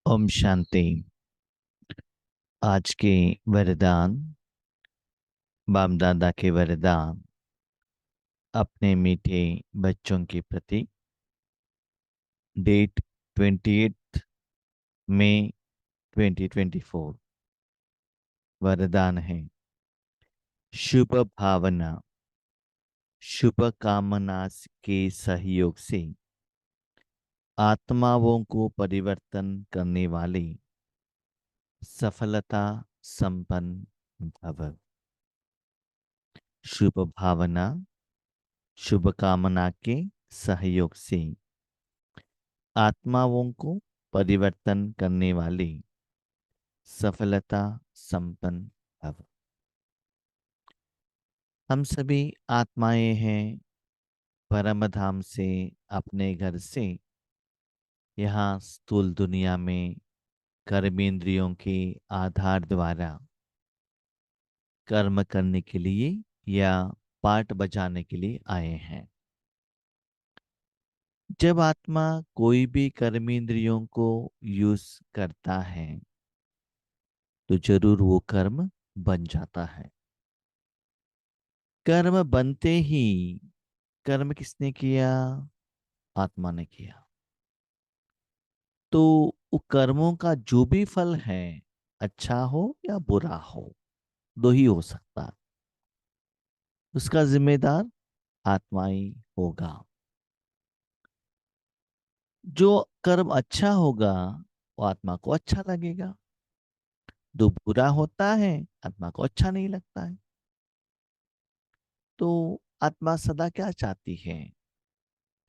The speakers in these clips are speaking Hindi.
ओम शांति। आज के वरदान, बाप दादा के वरदान अपने मीठे बच्चों के प्रति। डेट 28 मई 2024। वरदान है शुभ भावना, शुभ कामना के सहयोग से आत्माओं को परिवर्तन करने वाले सफलता संपन्न भव। शुभ भावना, शुभ कामना के सहयोग से आत्माओं को परिवर्तन करने वाली सफलता संपन्न भव। हम सभी आत्माएं हैं। परम धाम से, अपने घर से यहाँ स्थूल दुनिया में कर्मेंद्रियों के आधार द्वारा कर्म करने के लिए या पाठ बजाने के लिए आए हैं। जब आत्मा कोई भी कर्मेंद्रियों को यूज करता है तो जरूर वो कर्म बन जाता है। कर्म बनते ही, कर्म किसने किया? आत्मा ने किया। तो वो कर्मों का जो भी फल है, अच्छा हो या बुरा हो, दो ही हो सकता, उसका जिम्मेदार आत्मा ही होगा। जो कर्म अच्छा होगा वो आत्मा को अच्छा लगेगा, जो बुरा होता है आत्मा को अच्छा नहीं लगता है। तो आत्मा सदा क्या चाहती है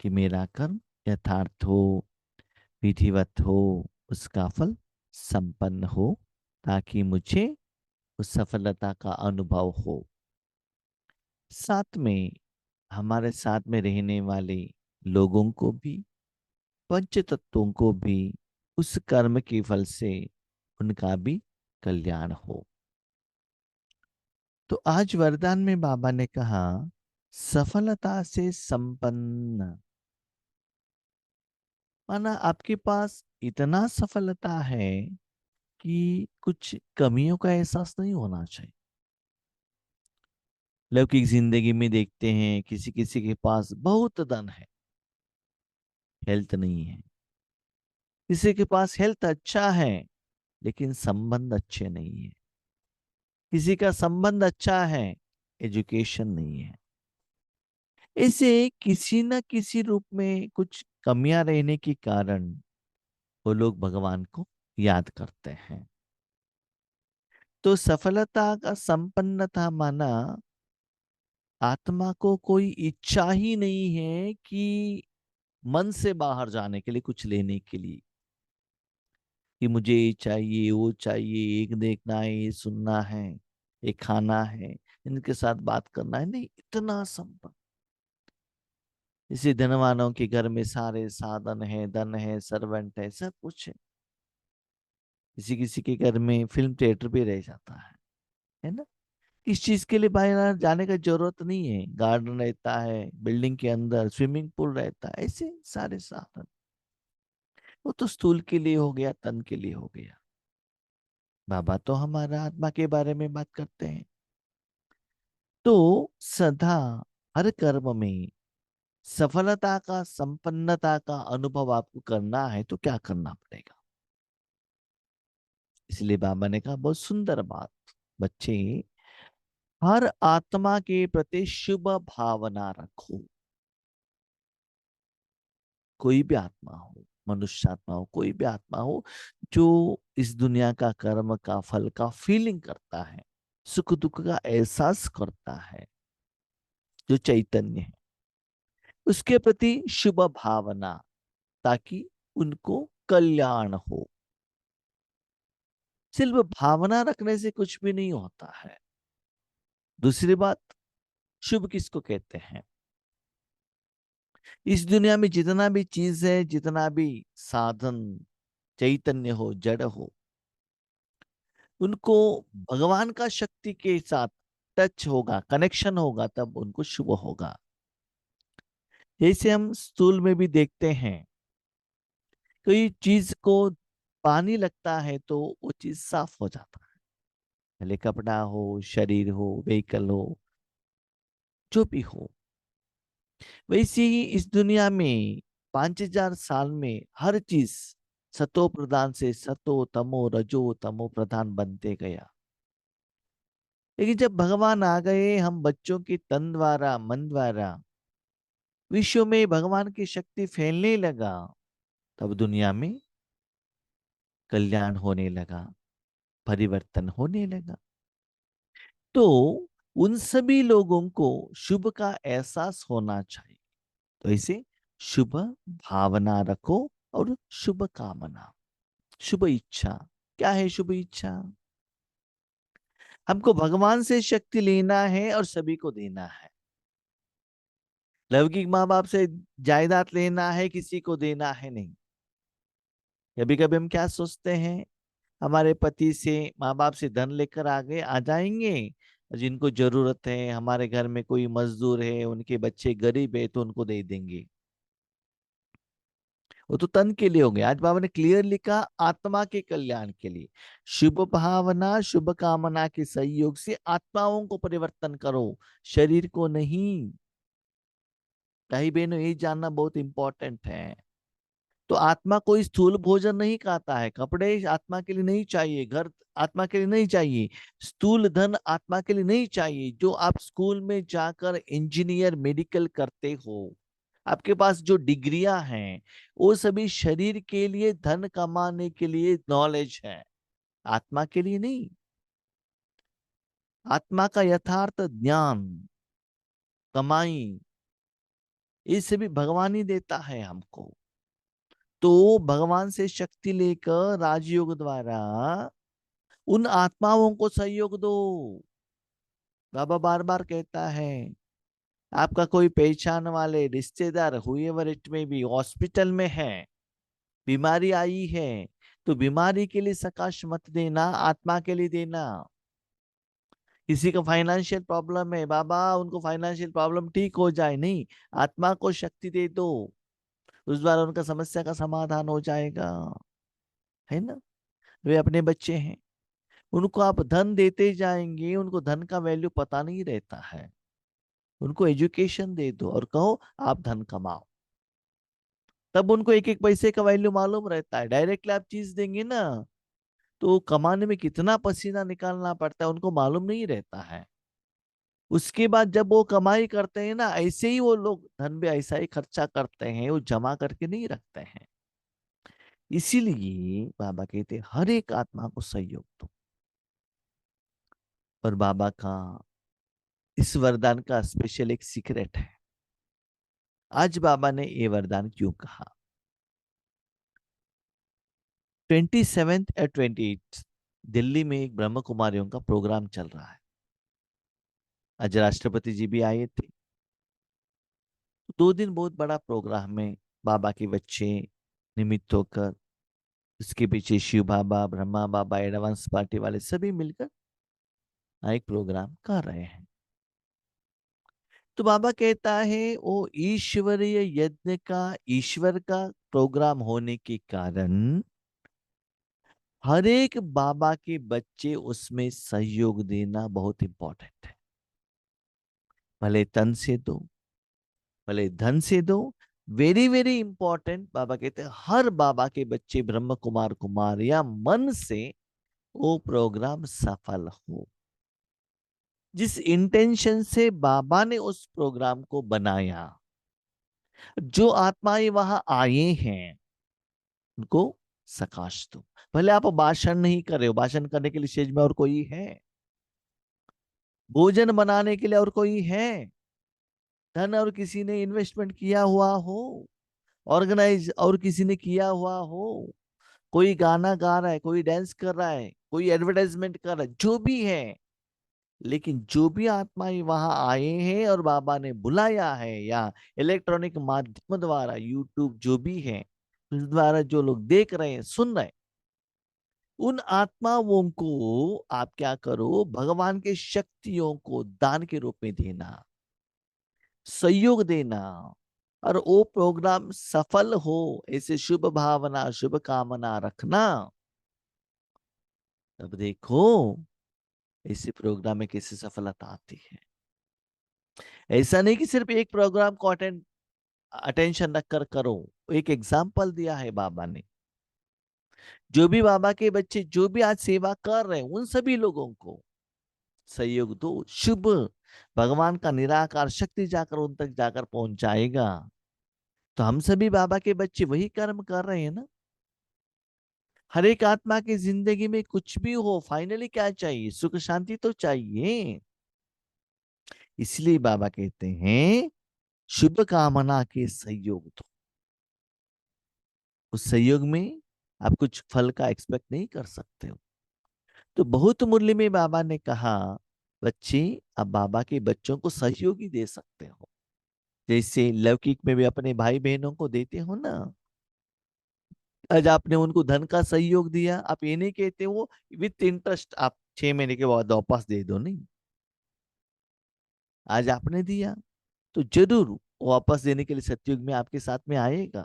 कि मेरा कर्म यथार्थ हो, विधिवत हो, उसका फल संपन्न हो, ताकि मुझे उस सफलता का अनुभव हो। साथ में हमारे साथ में रहने वाले लोगों को भी, पंच तत्वों को भी उस कर्म के फल से उनका भी कल्याण हो। तो आज वरदान में बाबा ने कहा सफलता से संपन्न, माना आपके पास इतना सफलता है कि कुछ कमियों का एहसास नहीं होना चाहिए। लौकिक जिंदगी में देखते हैं किसी किसी के पास बहुत धन है, हेल्थ नहीं है। किसी के पास हेल्थ अच्छा है लेकिन संबंध अच्छे नहीं है। किसी का संबंध अच्छा है, एजुकेशन नहीं है। ऐसे किसी न किसी रूप में कुछ कमियां रहने के कारण वो लोग भगवान को याद करते हैं। तो सफलता का संपन्नता माना आत्मा को कोई इच्छा ही नहीं है कि मन से बाहर जाने के लिए, कुछ लेने के लिए, कि मुझे ये चाहिए वो चाहिए, एक देखना है, ये सुनना है, ये खाना है, इनके साथ बात करना है, नहीं। इतना संपन्न, इसी धनवानों के घर में सारे साधन है, धन है, सर्वेंट है, सब कुछ है। किसी किसी के घर में फिल्म थिएटर भी रह जाता है ना। इस चीज के लिए बाहर जाने का जरूरत नहीं है। गार्डन रहता है, बिल्डिंग के अंदर स्विमिंग पूल रहता है, ऐसे सारे साधन। वो तो स्थूल के लिए हो गया, तन के लिए हो गया। बाबा तो हमारा आत्मा के बारे में बात करते हैं। तो सदा हर कर्म में सफलता का, संपन्नता का अनुभव आपको करना है तो क्या करना पड़ेगा? इसलिए बाबा ने कहा बहुत सुंदर बात, बच्चे, हर आत्मा के प्रति शुभ भावना रखो। कोई भी आत्मा हो, मनुष्य आत्मा हो, कोई भी आत्मा हो जो इस दुनिया का कर्म का फल का फीलिंग करता है, सुख दुख का एहसास करता है, जो चैतन्य है, उसके प्रति शुभ भावना, ताकि उनको कल्याण हो। सिर्फ भावना रखने से कुछ भी नहीं होता है। दूसरी बात, शुभ किसको कहते हैं? इस दुनिया में जितना भी चीज है, जितना भी साधन, चैतन्य हो, जड़ हो, उनको भगवान का शक्ति के साथ टच होगा, कनेक्शन होगा, तब उनको शुभ होगा। जैसे हम स्थूल में भी देखते हैं, कोई चीज को पानी लगता है तो वो चीज साफ हो जाता है, भले कपड़ा हो, शरीर हो, व्हीकल हो, जो भी हो। वैसे ही इस दुनिया में 5,000 साल में हर चीज सतो प्रधान से सतो तमो रजो तमो प्रधान बनते गया। लेकिन जब भगवान आ गए, हम बच्चों के तन द्वारा, मन द्वारा विश्व में भगवान की शक्ति फैलने लगा, तब दुनिया में कल्याण होने लगा, परिवर्तन होने लगा। तो उन सभी लोगों को शुभ का एहसास होना चाहिए। तो इसे शुभ भावना रखो और शुभ कामना, शुभ इच्छा। क्या है शुभ इच्छा? हमको भगवान से शक्ति लेना है और सभी को देना है। लौकिक माँ बाप से जायदाद लेना है, किसी को देना है नहीं। कभी कभी हम क्या सोचते हैं, हमारे पति से, माँ बाप से धन लेकर आगे आ जाएंगे, जिनको जरूरत है, हमारे घर में कोई मजदूर है, उनके बच्चे गरीब है, तो उनको दे देंगे। वो तो तन के लिए होंगे। आज बाबा ने क्लियर लिखा, आत्मा के कल्याण के लिए शुभ भावना, शुभ कामना के सहयोग से आत्माओं को परिवर्तन करो, शरीर को नहीं। भाई बहनों, ये जानना बहुत इंपॉर्टेंट है। तो आत्मा कोई स्थूल भोजन नहीं खाता है, कपड़े आत्मा के लिए नहीं चाहिए, घर आत्मा के लिए नहीं चाहिए, स्थूल धन आत्मा के लिए नहीं चाहिए। जो आप स्कूल में जाकर इंजीनियर, मेडिकल करते हो, आपके पास जो डिग्रियां हैं, वो सभी शरीर के लिए, धन कमाने के लिए नॉलेज है, आत्मा के लिए नहीं। आत्मा का यथार्थ ज्ञान, कमाई, ये सभी भगवान ही देता है हमको। तो भगवान से शक्ति लेकर राजयोग द्वारा उन आत्माओं को सहयोग दो। बाबा बार बार कहता है, आपका कोई पहचान वाले रिश्तेदार हुएवर इट में भी हॉस्पिटल में है, बीमारी आई है, तो बीमारी के लिए सकाश मत देना, आत्मा के लिए देना। किसी का फाइनेंशियल प्रॉब्लम है, बाबा उनको फाइनेंशियल प्रॉब्लम ठीक हो जाए, नहीं, आत्मा को शक्ति दे दो, उस द्वारा उनका समस्या का समाधान हो जाएगा। है ना? वे अपने बच्चे हैं, उनको आप धन देते जाएंगे, उनको धन का वैल्यू पता नहीं रहता है। उनको एजुकेशन दे दो और कहो आप धन कमाओ, तब उनको एक एक पैसे का वैल्यू मालूम रहता है। डायरेक्टली आप चीज देंगे ना, तो कमाने में कितना पसीना निकालना पड़ता है उनको मालूम नहीं रहता है। उसके बाद जब वो कमाई करते हैं ना, ऐसे ही वो लोग धन भी ऐसा ही खर्चा करते हैं, वो जमा करके नहीं रखते हैं। इसीलिए बाबा कहते हैं, हर एक आत्मा को सहयोग दो। और बाबा का इस वरदान का स्पेशल एक सीक्रेट है। आज बाबा ने ये वरदान क्यों कहा? 27 या 28 दिल्ली में एक ब्रह्म कुमारियों का प्रोग्राम चल रहा है। आज राष्ट्रपति जी भी आए थे। 2 दिन बहुत बड़ा प्रोग्राम में बाबा के बच्चे निमित्त होकर, उसके पीछे शिव बाबा, ब्रह्मा बाबा, एडवांस पार्टी वाले सभी मिलकर एक प्रोग्राम कर रहे हैं। तो बाबा कहता है, वो ईश्वरीय यज्ञ का, ईश्वर का प्रोग्राम होने के कारण हर एक बाबा के बच्चे उसमें सहयोग देना बहुत इंपॉर्टेंट है। भले तन से दो, भले धन से दो, वेरी वेरी इंपॉर्टेंट। बाबा कहते हैं हर बाबा के बच्चे, ब्रह्म कुमार कुमार या मन से वो प्रोग्राम सफल हो। जिस इंटेंशन से बाबा ने उस प्रोग्राम को बनाया, जो आत्माएं वहां आए हैं, उनको सकाश दो। भले आप भाषण नहीं कर रहे हो, भाषण करने के लिए स्टेज में और कोई है, भोजन बनाने के लिए और कोई है, धन और किसी ने इन्वेस्टमेंट किया हुआ हो, ऑर्गेनाइज और किसी ने किया हुआ हो, कोई गाना गा रहा है, कोई डांस कर रहा है, कोई एडवर्टाइजमेंट कर रहा है, जो भी है, लेकिन जो भी आत्माएं वहां आए हैं और बाबा ने बुलाया है, या इलेक्ट्रॉनिक माध्यम द्वारा, यूट्यूब जो भी है, उस द्वारा जो लोग देख रहे हैं, सुन रहे हैं, उन आत्माओं को आप क्या करो, भगवान के शक्तियों को दान के रूप में देना, सहयोग देना, और वो प्रोग्राम सफल हो, ऐसे शुभ भावना, शुभ कामना रखना। तब देखो इसी प्रोग्राम में कैसे सफलता आती है। ऐसा नहीं कि सिर्फ एक प्रोग्राम को अटेंशन रखकर करो। एक एग्जाम्पल दिया है बाबा ने। जो भी बाबा के बच्चे जो भी आज सेवा कर रहे हैं उन सभी लोगों को सहयोग दो। शुभ भगवान का निराकार शक्ति जाकर उन तक जाकर पहुंच जाएगा। तो हम सभी बाबा के बच्चे वही कर्म कर रहे हैं ना। हर एक आत्मा की जिंदगी में कुछ भी हो, फाइनली क्या चाहिए? सुख शांति तो चाहिए। इसलिए बाबा कहते हैं शुभ कामना के सहयोग दो। उस सहयोग में आप कुछ फल का एक्सपेक्ट नहीं कर सकते हो। तो बहुत मूल्य में बाबा ने कहा बच्चे आप बाबा के बच्चों को सहयोगी दे सकते हो। जैसे लौकिक में भी अपने भाई बहनों को देते हो ना। आज आपने उनको धन का सहयोग दिया, आप ये नहीं कहते हो विथ इंटरेस्ट आप 6 महीने के बाद वापस दे दो, नहीं। आज आपने दिया तो जरूर वो वापस देने के लिए सतयुग में आपके साथ में आएगा।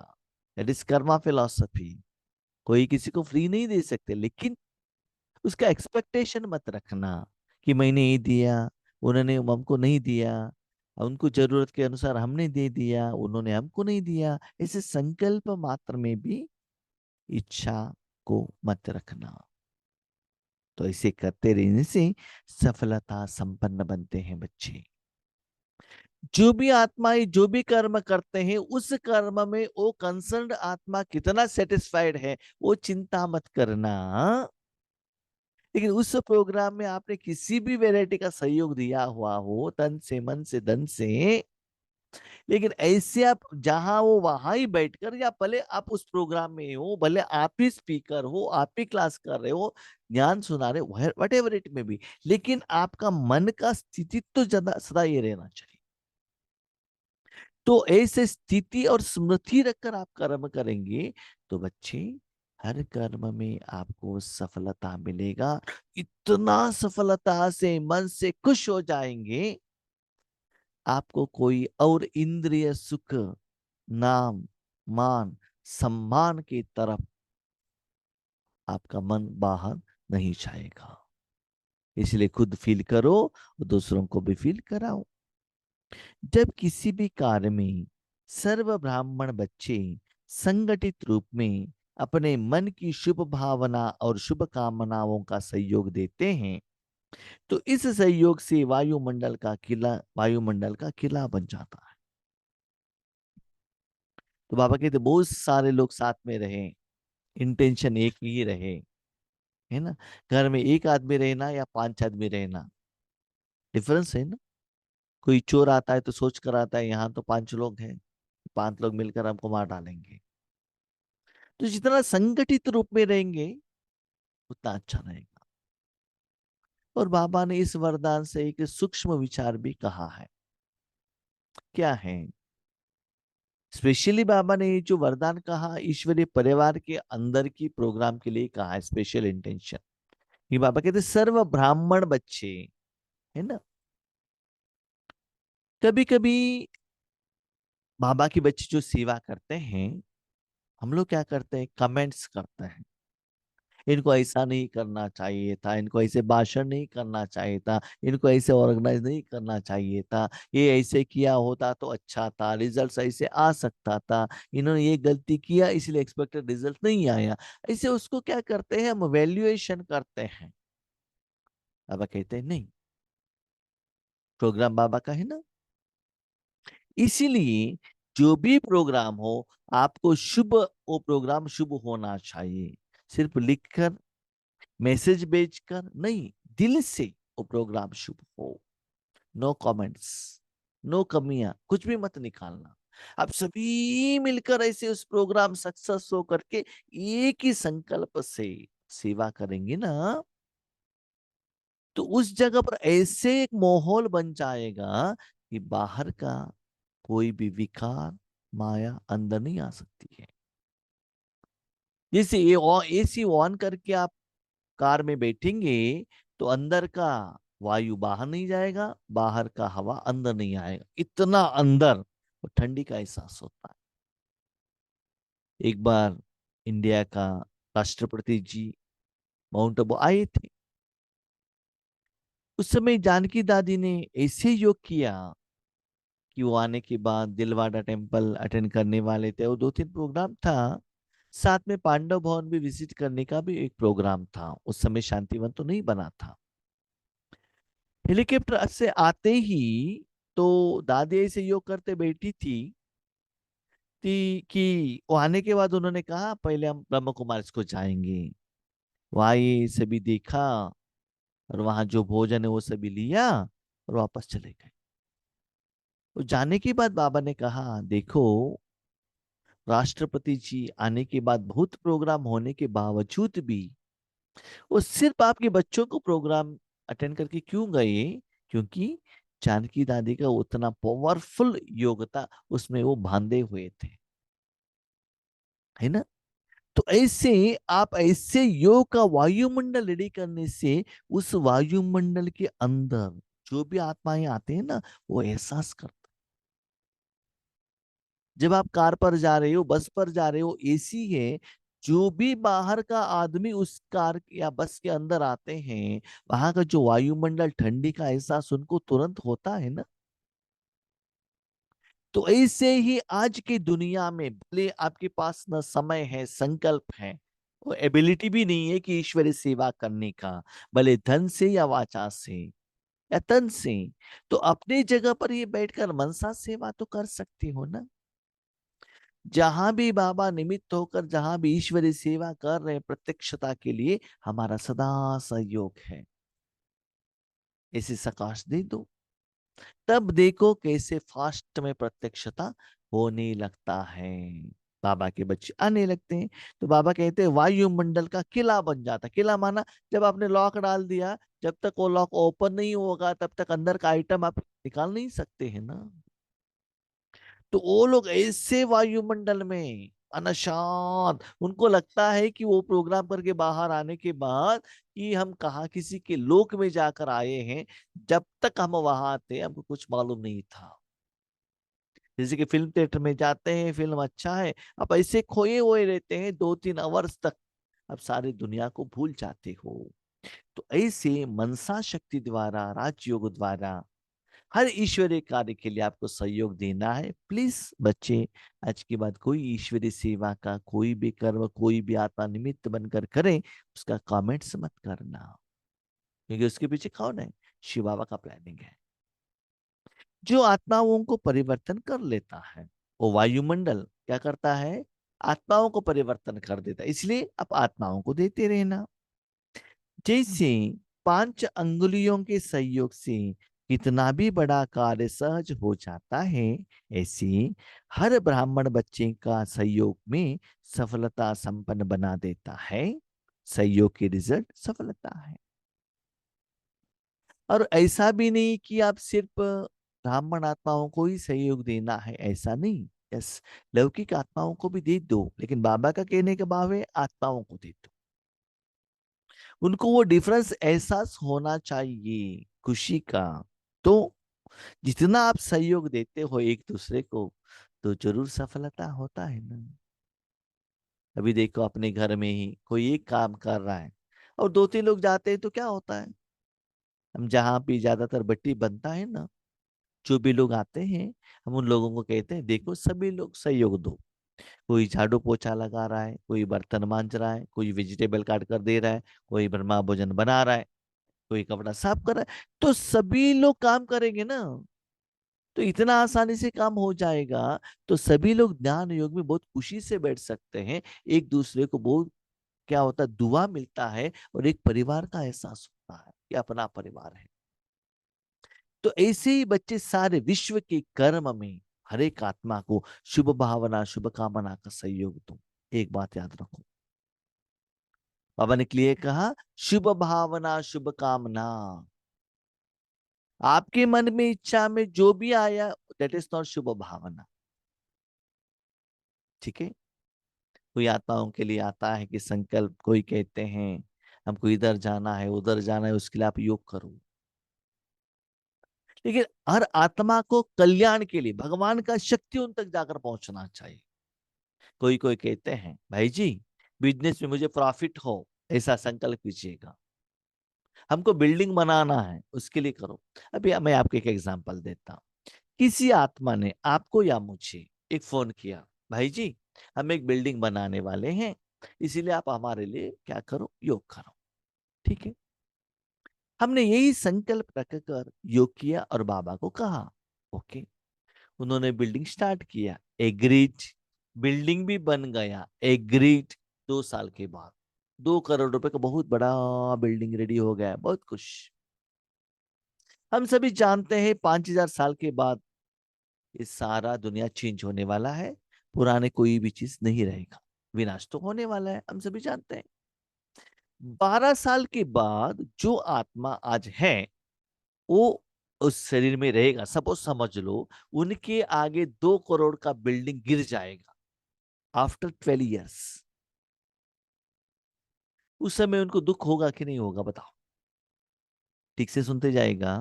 That is Karma philosophy. कोई किसी को फ्री नहीं दे सकते, लेकिन उसका एक्सपेक्टेशन मत रखना कि मैंने ये दिया, उन्होंने हमको नहीं दिया, उनको जरूरत के अनुसार हमने दे दिया, उन्होंने हमको नहीं दिया। ऐसे संकल्प मात्र में भी इच्छा को मत रखना। तो इसे करते रहने से सफलता संपन्न बनते हैं बच्चे। जो भी आत्माएं जो भी कर्म करते हैं उस कर्म में वो कंसर्न्ड आत्मा कितना सेटिस्फाइड है वो चिंता मत करना। लेकिन उस प्रोग्राम में आपने किसी भी वैरायटी का सहयोग दिया हुआ हो, तन से मन से धन से, लेकिन ऐसे आप जहां वो वहां ही बैठकर, या भले आप उस प्रोग्राम में हो, भले आप ही स्पीकर हो, आप ही क्लास कर रहे हो, ज्ञान सुना रहे हो, वट एवर इट में भी, लेकिन आपका मन का स्थिति तो ज्यादा सदा ये रहना चाहिए। तो ऐसे स्थिति और स्मृति रखकर आप कर्म करेंगे तो बच्चे हर कर्म में आपको सफलता मिलेगा। इतना सफलता से मन से खुश हो जाएंगे, आपको कोई और इंद्रिय सुख, नाम, मान, सम्मान की तरफ आपका मन बाहर नहीं जाएगा। इसलिए खुद फील करो और दूसरों को भी फील कराओ। जब किसी भी कार्य में सर्व ब्राह्मण बच्चे संगठित रूप में अपने मन की शुभ भावना और शुभ कामनाओं का सहयोग देते हैं तो इस सहयोग से वायुमंडल का किला बन जाता है। तो बाबा कहते बहुत सारे लोग साथ में रहे, इंटेंशन एक ही रहे, है ना। घर में एक आदमी रहना या 5 आदमी रहना, डिफरेंस है ना। कोई चोर आता है तो सोच कर आता है यहाँ तो 5 लोग हैं, 5 लोग मिलकर हमको मार डालेंगे। तो जितना संगठित रूप में रहेंगे उतना अच्छा रहेगा। और बाबा ने इस वरदान से एक सूक्ष्म विचार भी कहा है। क्या है? स्पेशली बाबा ने ये जो वरदान कहा ईश्वरीय परिवार के अंदर की प्रोग्राम के लिए कहा है, स्पेशल इंटेंशन। ये बाबा कहते सर्व ब्राह्मण बच्चे, है ना। कभी कभी बाबा के बच्चे जो सेवा करते हैं, हम लोग क्या करते हैं, कमेंट्स करते हैं। इनको ऐसा नहीं करना चाहिए था, इनको ऐसे भाषण नहीं करना चाहिए था, इनको ऐसे ऑर्गेनाइज नहीं करना चाहिए था, ये ऐसे किया होता तो अच्छा था, रिजल्ट ऐसे आ सकता था, इन्होंने ये गलती किया इसलिए एक्सपेक्टेड रिजल्ट नहीं आया। ऐसे उसको क्या करते हैं, हम वैल्यूएशन करते हैं। बाबा कहते हैं नहीं, प्रोग्राम बाबा का है ना। इसीलिए जो भी प्रोग्राम हो आपको शुभ, वो प्रोग्राम शुभ होना चाहिए। सिर्फ लिखकर मैसेज भेजकर नहीं, दिल से वो प्रोग्राम शुभ हो। नो कमेंट्स, नो कमियां कुछ भी मत निकालना। आप सभी मिलकर ऐसे उस प्रोग्राम सक्सेस हो करके एक ही संकल्प से सेवा करेंगे ना, तो उस जगह पर ऐसे एक माहौल बन जाएगा कि बाहर का कोई भी विकार, माया अंदर नहीं आ सकती है। जैसे ये एसी ऑन करके आप कार में बैठेंगे तो अंदर का वायु बाहर नहीं जाएगा, बाहर का हवा अंदर नहीं आएगा, इतना अंदर और ठंडी का एहसास होता है। एक बार इंडिया का राष्ट्रपति जी माउंट आबू आए थे। उस समय जानकी दादी ने ऐसे योग किया कि वो आने के बाद दिलवाड़ा टेम्पल अटेंड करने वाले थे और 2-3 प्रोग्राम था। साथ में पांडव भवन भी विजिट करने का भी एक प्रोग्राम था। उस समय शांतिवन तो नहीं बना था। हेलीकॉप्टर से आते ही तो दादी ऐसे योग करते बैठी थी कि वो आने के बाद उन्होंने कहा पहले हम ब्रह्म कुमारी को जाएंगे। वहां ये सभी देखा और वहां जो भोजन है वो सभी लिया और वापस चले गए। तो जाने के बाद बाबा ने कहा देखो, राष्ट्रपति जी आने के बाद बहुत प्रोग्राम होने के बावजूद भी वो सिर्फ आपके बच्चों को प्रोग्राम अटेंड करके क्यों गए? क्योंकि जानकी दादी का उतना पावरफुल योग्यता उसमें वो बांधे हुए थे, है ना। तो ऐसे आप ऐसे योग का वायुमंडल रेडी करने से उस वायुमंडल के अंदर जो भी आत्माएं आते हैं ना, वो एहसास करते। जब आप कार पर जा रहे हो, बस पर जा रहे हो, एसी है, जो भी बाहर का आदमी उस कार या बस के अंदर आते हैं, वहां का जो वायुमंडल ठंडी का एहसास उनको तुरंत होता है ना। तो ऐसे ही आज की दुनिया में भले आपके पास न समय है, संकल्प है, वो एबिलिटी भी नहीं है कि ईश्वरीय सेवा करने का, भले धन से या वाचा से या तन से, तो अपनी जगह पर ये बैठकर मनसा सेवा तो कर सकते हो ना। जहां भी बाबा निमित्त होकर जहां भी ईश्वरीय सेवा कर रहे हैं, प्रत्यक्षता के लिए हमारा सदा सहयोग है। ऐसी सकाश दे दो, तब देखो कैसे फास्ट में प्रत्यक्षता होने लगता है। बाबा के बच्चे आने लगते हैं तो बाबा कहते हैं वायुमंडल का किला बन जाता। किला माना जब आपने लॉक डाल दिया, जब तक वो लॉक ओपन नहीं होगा तब तक अंदर का आइटम आप निकाल नहीं सकते हैं ना। तो वो लोग ऐसे वायुमंडल में अनशांत, उनको लगता है कि वो प्रोग्राम करके बाहर आने के बाद कि हम कहा किसी के लोक में जाकर आए हैं। जब तक हम वहां थे हमको कुछ मालूम नहीं था। जैसे कि फिल्म थिएटर में जाते हैं, फिल्म अच्छा है, आप ऐसे खोए हुए रहते हैं 2-3 आवर्स तक, अब सारी दुनिया को भूल जाते हो। तो ऐसे मनसा शक्ति द्वारा, राजयोग द्वारा हर ईश्वरीय कार्य के लिए आपको सहयोग देना है। प्लीज बच्चे, आज के बाद कोई ईश्वरीय सेवा का कोई भी कर्म, कोई भी आत्मा निमित्त बनकर करें, उसका कमेंट्स मत करना, क्योंकि उसके पीछे कौन है? शिव बाबा का प्लानिंग है, जो आत्माओं को परिवर्तन कर लेता है। वो वायुमंडल क्या करता है? आत्माओं को परिवर्तन कर देता है। इसलिए आप आत्माओं को देते रहना। जैसे 5 अंगुलियों के सहयोग से कितना भी बड़ा कार्य सहज हो जाता है, ऐसे हर ब्राह्मण बच्चे का सहयोग में सफलता संपन्न बना देता है। सहयोग की रिजल्ट सफलता है। और ऐसा भी नहीं कि आप सिर्फ ब्राह्मण आत्माओं को ही सहयोग देना है, ऐसा नहीं। यस, लौकिक आत्माओं को भी दे दो, लेकिन बाबा का कहने के भाव है आत्माओं को दे दो। उनको वो डिफरेंस एहसास होना चाहिए खुशी का। तो जितना आप सहयोग देते हो एक दूसरे को, तो जरूर सफलता होता है ना। अभी देखो अपने घर में ही कोई एक काम कर रहा है और 2-3 लोग जाते हैं तो क्या होता है? हम जहाँ भी ज्यादातर बट्टी बनता है ना, जो भी लोग आते हैं, हम उन लोगों को कहते हैं देखो सभी लोग सहयोग दो। कोई झाड़ू पोछा लगा रहा है, कोई बर्तन मांज रहा है, कोई वेजिटेबल काट कर दे रहा है, कोई ब्रह्मा भोजन बना रहा है, कोई कपड़ा साफ कर रहा है, तो सभी लोग काम करेंगे ना, तो इतना आसानी से काम हो जाएगा। तो सभी लोग ज्ञान योग में बहुत खुशी से बैठ सकते हैं। एक दूसरे को बहुत क्या होता है, दुआ मिलता है और एक परिवार का एहसास होता है कि अपना परिवार है। तो ऐसे ही बच्चे सारे विश्व के कर्म में हर एक आत्मा को शुभ भावना, शुभ कामना का सहयोग दो। एक बात याद रखो, बाबा ने क्लियर कहा, शुभ भावना शुभ कामना। आपके मन में इच्छा में जो भी आया, दैट इज नॉट शुभ भावना। ठीक है। कोई आत्माओं के लिए आता है कि संकल्प, कोई कहते हैं हमको इधर जाना है उधर जाना है, उसके लिए आप योग करो। लेकिन हर आत्मा को कल्याण के लिए भगवान का शक्ति उन तक जाकर पहुंचना चाहिए। कोई कोई कहते हैं भाई जी बिजनेस में मुझे प्रॉफिट हो, ऐसा संकल्प कीजिएगा। हमको बिल्डिंग बनाना है, उसके लिए करो। अभी मैं आपको एक एग्जांपल देता हूँ। किसी आत्मा ने आपको या मुझे एक फोन किया, भाई जी हम एक बिल्डिंग बनाने वाले हैं, इसीलिए आप हमारे लिए क्या करो, योग करो। ठीक है, हमने यही संकल्प रखकर योग किया और बाबा को कहा, ओके। उन्होंने बिल्डिंग स्टार्ट किया, एग्रीड। बिल्डिंग भी बन गया, एग्रीड। 2 साल के बाद 2 करोड़ रुपए का बहुत बड़ा बिल्डिंग रेडी हो गया, बहुत खुश। हम सभी जानते हैं 5,000 साल के बाद ये सारा दुनिया चेंज होने वाला है, पुराने कोई भी चीज नहीं रहेगा, विनाश तो होने वाला है, हम सभी जानते हैं। 12 साल के बाद जो आत्मा आज है वो उस शरीर में रहेगा, सपोज समझ लो उनके आगे 2 करोड़ का बिल्डिंग गिर जाएगा आफ्टर 12 ईयर्स। उस समय उनको दुख होगा कि नहीं होगा, बताओ। ठीक से सुनते जाएगा।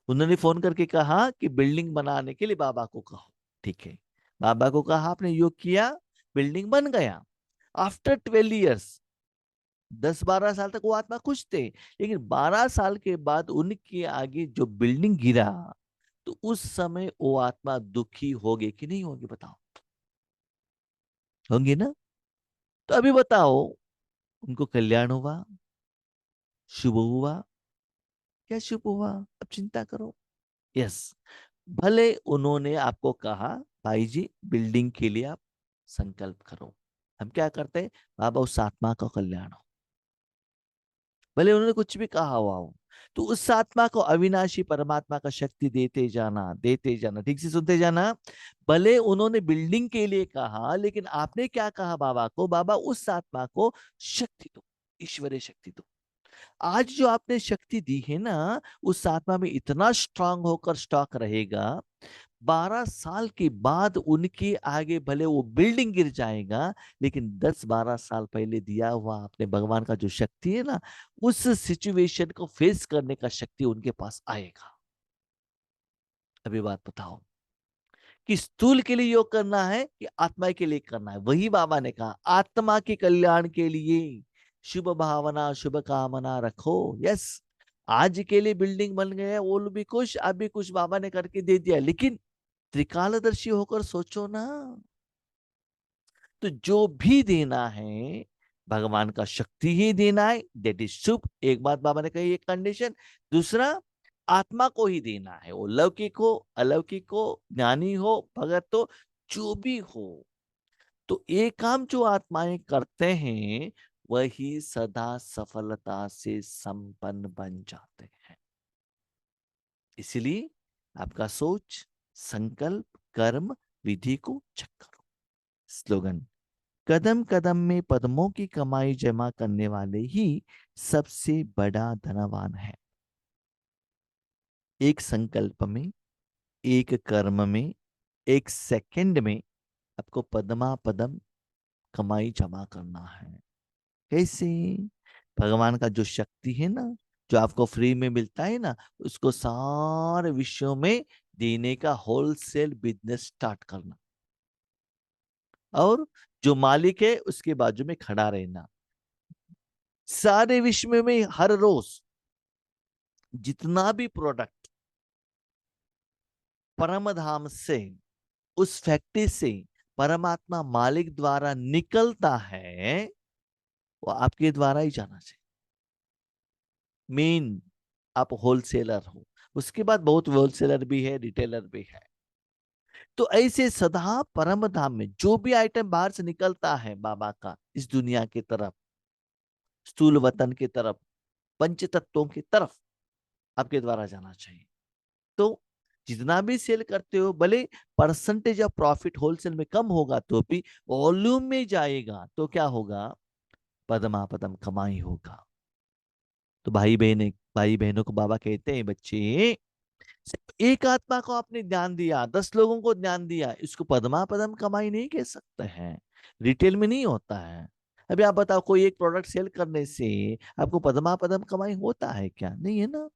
उन्होंने फोन करके कहा कि बिल्डिंग बनाने के लिए बाबा को कहो। ठीक है, बाबा को कहा, आपने योग किया, बिल्डिंग बन गया। आफ्टर 12 ईयर्स, 10-12 साल तक वो आत्मा खुश थे, लेकिन 12 साल के बाद उनके आगे जो बिल्डिंग गिरा, तो उस समय वो आत्मा दुखी होगी कि नहीं होगी, बताओ। होंगी ना। तो अभी बताओ, उनको कल्याण हुआ, शुभ हुआ, क्या शुभ हुआ, अब चिंता करो। यस, भले उन्होंने आपको कहा, भाई जी बिल्डिंग के लिए आप संकल्प करो, हम क्या करते हैं, बाबा उस आत्मा का कल्याण हो। भले उन्होंने कुछ भी कहा हुआ हो, तो उस आत्मा को अविनाशी परमात्मा का शक्ति देते जाना, देते जाना। ठीक से सुनते जाना। भले उन्होंने बिल्डिंग के लिए कहा, लेकिन आपने क्या कहा बाबा को, बाबा उस आत्मा को शक्ति दो, ईश्वरीय शक्ति दो। आज जो आपने शक्ति दी है ना, उस आत्मा में इतना स्ट्रांग होकर स्टॉक रहेगा, 12 साल के बाद उनके आगे भले वो बिल्डिंग गिर जाएगा, लेकिन 10-12 साल पहले दिया हुआ आपने भगवान का जो शक्ति है ना, उस सिचुएशन को फेस करने का शक्ति उनके पास आएगा। अभी बात बताओ कि स्थूल के लिए योग करना है कि आत्मा के लिए करना है। वही बाबा ने कहा, आत्मा के कल्याण के लिए शुभ भावना, शुभ कामना रखो। यस, आज के लिए बिल्डिंग बन गया, वो लोग भी खुश, आप भी कुछ, बाबा ने करके दे दिया, लेकिन त्रिकालदर्शी होकर सोचो ना। तो जो भी देना है भगवान का शक्ति ही देना है, दैट इज शुभ। एक बात बाबा ने कही, एक कंडीशन। दूसरा, आत्मा को ही देना है, वो लौकिक हो, अलौकिक हो, ज्ञानी हो, भगत हो, जो भी हो। तो ये काम जो आत्माएं करते हैं, वही सदा सफलता से संपन्न बन जाते हैं। इसलिए आपका सोच, संकल्प, कर्म, विधि को चेक करो। स्लोगन, कदम कदम में पद्मों की कमाई जमा करने वाले ही सबसे बड़ा धनवान है। एक संकल्प में, एक कर्म में, एक सेकंड में आपको पद्मा पदम कमाई जमा करना है। कैसे? भगवान का जो शक्ति है ना, जो आपको फ्री में मिलता है ना, उसको सारे विश्वों में देने का होलसेल बिजनेस स्टार्ट करना, और जो मालिक है उसके बाजू में खड़ा रहना। सारे विश्व में हर रोज जितना भी प्रोडक्ट परम धाम से, उस फैक्ट्री से परमात्मा मालिक द्वारा निकलता है, वो आपके द्वारा ही जाना चाहिए। मेन आप होलसेलर हो, उसके बाद बहुत होलसेलर भी है, रिटेलर भी है। तो ऐसे सदा परम धाम में जो भी आइटम बाहर से निकलता है बाबा का, इस दुनिया की तरफ, स्थूल वतन की तरफ, पंच तत्वों की तरफ, आपके द्वारा जाना चाहिए। तो जितना भी सेल करते हो, भले परसेंटेज ऑफ प्रॉफिट होलसेल में कम होगा, तो भी वॉल्यूम में जाएगा, तो क्या होगा, पदमा पदम कमाई होगा। तो भाई बहनों को बाबा कहते हैं, बच्चे सिर्फ एक आत्मा को आपने ध्यान दिया, 10 लोगों को ध्यान दिया, इसको पदमा पदम कमाई नहीं कह सकते हैं। रिटेल में नहीं होता है। अभी आप बताओ, कोई एक प्रोडक्ट सेल करने से आपको पदमा पदम कमाई होता है क्या? नहीं है ना।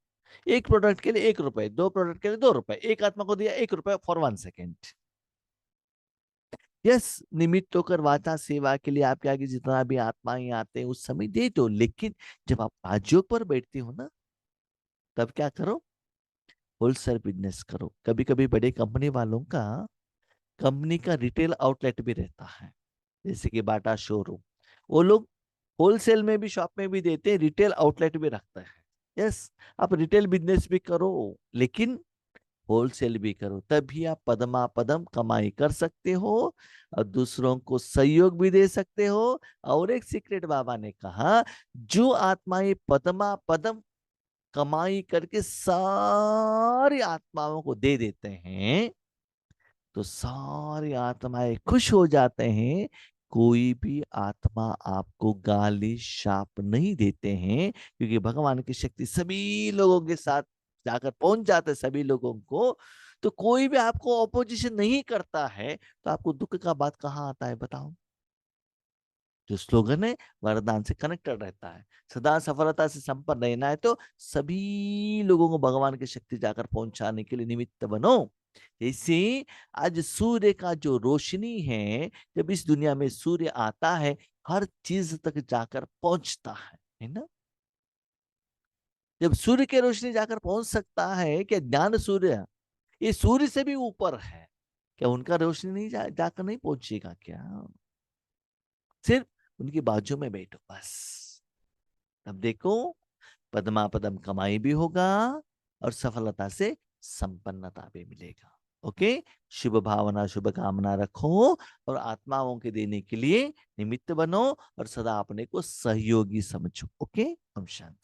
एक प्रोडक्ट के लिए 1 रुपए, 2 प्रोडक्ट के लिए 2 रुपए, एक आत्मा को दिया 1 रुपए फॉर 1 सेकेंड। यस, निमित्त होकर वाचा सेवा के लिए आपके आगे जितना भी आत्माएं आते हैं उस समय दे दो, लेकिन जब आप राजयोग पर बैठते हो ना, तब क्या करो, होलसेल बिजनेस करो। कभी कभी बड़े कंपनी वालों का कंपनी का रिटेल आउटलेट भी रहता है, जैसे कि बाटा शोरूम, वो लोग होलसेल में भी शॉप में भी देते हैं, रिटेल आउटलेट भी रखते हैं। यस, आप रिटेल बिजनेस भी करो, लेकिन होलसेल भी करो, तभी आप पदमा पदम कमाई कर सकते हो और दूसरों को सहयोग भी दे सकते हो। और एक सीक्रेट बाबा ने कहा, जो आत्माएं पदमा पदम कमाई करके सारी आत्माओं को दे देते हैं, तो सारी आत्माएं खुश हो जाते हैं। कोई भी आत्मा आपको गाली शाप नहीं देते हैं, क्योंकि भगवान की शक्ति सभी लोगों के साथ जाकर पहुंच जाते हैं, सभी लोगों को। तो कोई भी आपको ऑपोजिशन नहीं करता है, तो आपको दुख का बात कहाँ आता है बताओ। जो स्लोगन है, वरदान से कनेक्टेड रहता है, सदा सफलता से संपन्न रहना है, तो सभी लोगों को भगवान की शक्ति जाकर पहुंचाने के लिए निमित्त बनो। जैसे आज सूर्य का जो रोशनी है, जब इस दुनिया में सूर्य आता है, हर चीज तक जाकर पहुंचता है ना। जब सूर्य की रोशनी जाकर पहुंच सकता है, क्या ज्ञान सूर्य ये सूर्य से भी ऊपर है, क्या उनका रोशनी नहीं जाकर नहीं पहुंचेगा क्या? सिर्फ उनकी बाजू में बैठो बस, तब देखो पदमा पदम कमाई भी होगा और सफलता से संपन्नता भी मिलेगा। ओके, शुभ भावना शुभ कामना रखो और आत्माओं के देने के लिए निमित्त बनो और सदा अपने को सहयोगी समझो। ओके, ओम शांति।